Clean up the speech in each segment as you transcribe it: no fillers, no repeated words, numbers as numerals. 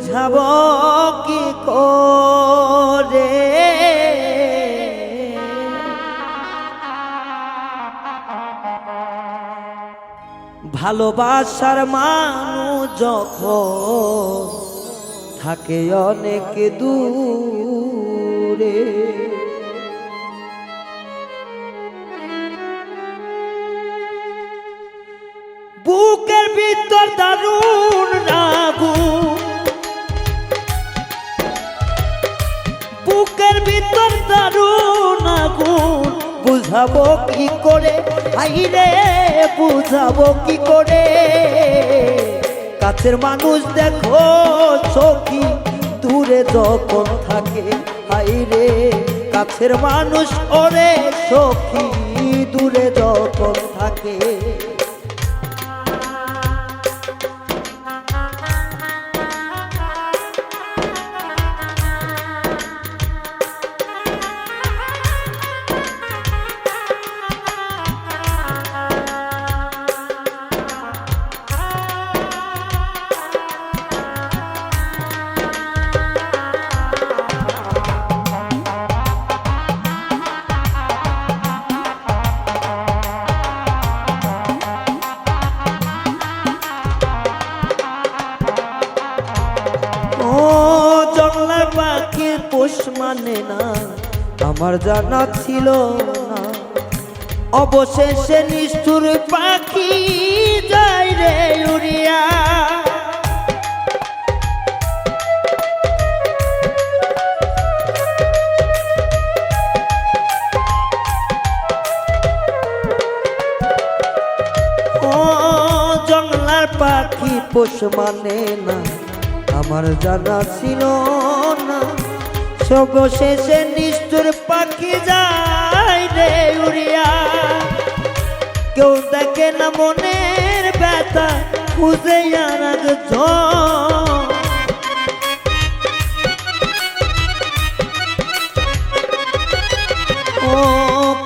বুঝাবো কি করে ভালোবাসার মানুষ যখন থাকে অনেক দূরে বুকের ভিতর দারুণ আগুন বুকের ভিতর দারুণ আগুন বুঝাবো কি করে আইরে বুঝাবো কি করে কাছের মানুষ দেখো সখী দূরে যখন থাকে আইরে কাছের মানুষ ওরে সখী দূরে যখন থাকে পোষ মানে না আমার জানা ছিল না অবশেষে নিষ্ঠুর পাখি যায় রে উড়িয়া ও জংলার পাখি পোষ মানে না আমার জানা ছিল না সবশেষে নিষ্ঠুর পাখি যায় রে উড়িয়া কেউ দেখে না মনের ব্যথা খুঁজে আর ও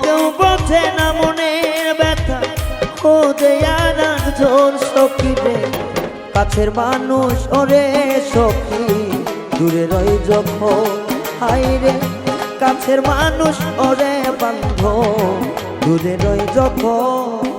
কেউ বোঝে না মনের ব্যথা খুঁজে আর একজন সখী রে কাছের মানুষ ওরে সখী দূরে রই যখন হাইরে কাছের মানুষ ওরে বান্ধব দূরে রই যখন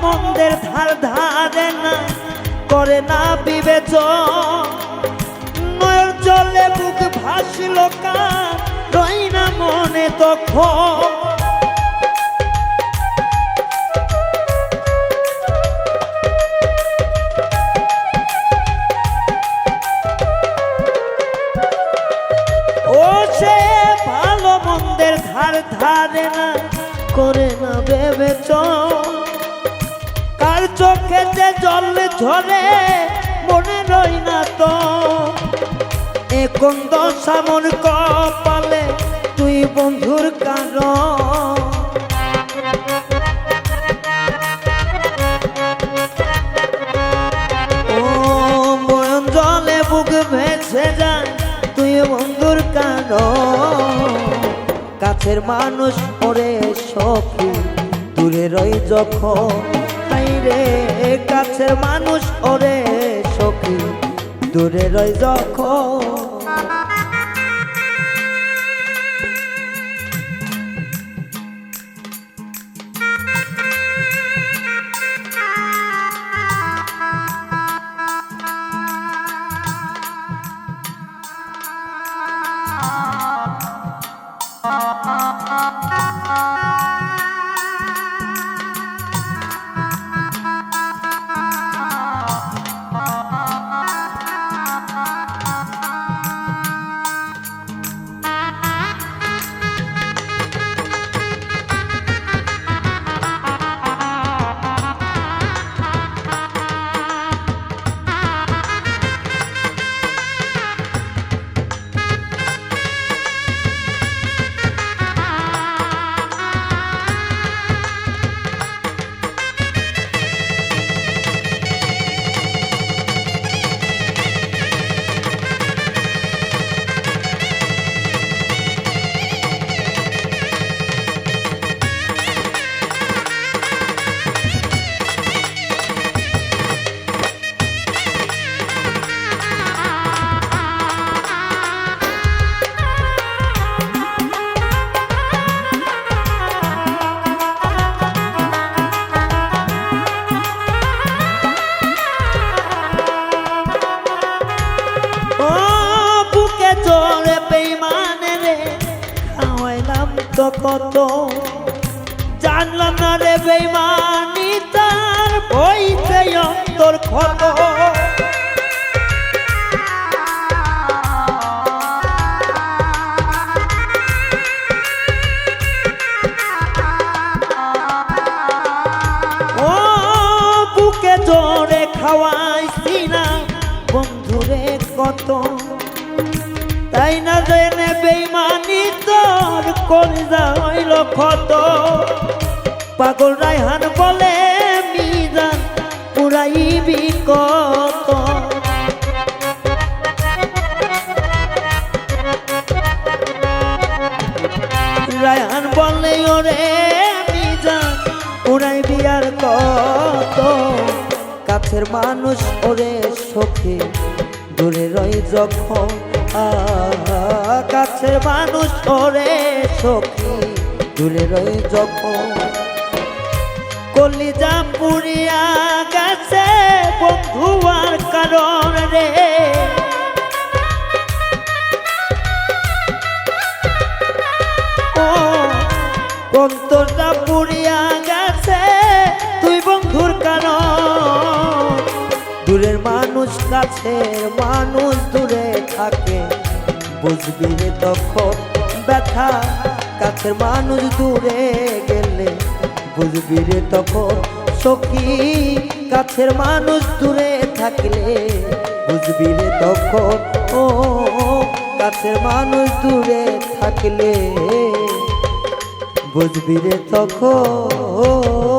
মন্দের ধার ধারে না করে না বিবেচন নয়ন জলে বুক ভাসিল কার রই না মনে তখন ও সে ভালো মন্দের ধার ধারে না করে না বিবেচন কার চোখে যে জল ঝরে মনে রই না তো এখন দশা মন কপালে তুই বন্ধুর কারণ ও বয়ন জলে বুক ভেসে যায় তুই বন্ধুর কারণ কাছের মানুষ ওরে সখী দূরে রই যখন রে কাছের মানুষ ওরে সখী দূরে রই যখন কত জানলাম না রে বেইমানি তার বইতে অন্তর ক্ষত ও বুকে জোরে খাওয়াইছি না বন্ধুরে কত তাই না জেনে বেইমানি তোর কলিজা হইল ক্ষত পাগল রায়হান বলে মিজান পুরাইবি কত রায়হান বলে ওরে মিজান পুরাইবি আর কত কাছের মানুষ ওরে সখী দূরে রই যখন কাছের মানুষ ওরে সখী দূরে রই যখন কলিজা পুরিয়া গেছে বন্ধু আর কারণ রে ও অন্তরটা পুরিয়া গেছে তুই বন্ধুর কারণ দূরের মানুষ কাছের মানুষ দূরে থাকে বুঝবি রে তখন ব্যথা কাছের মানুষ দূরে গেলে বুঝবি রে তখন সখী কাছের মানুষ দূরে থাকলে বুঝবি রে তখন ও কাছের মানুষ দূরে থাকলে বুঝবি রে তখন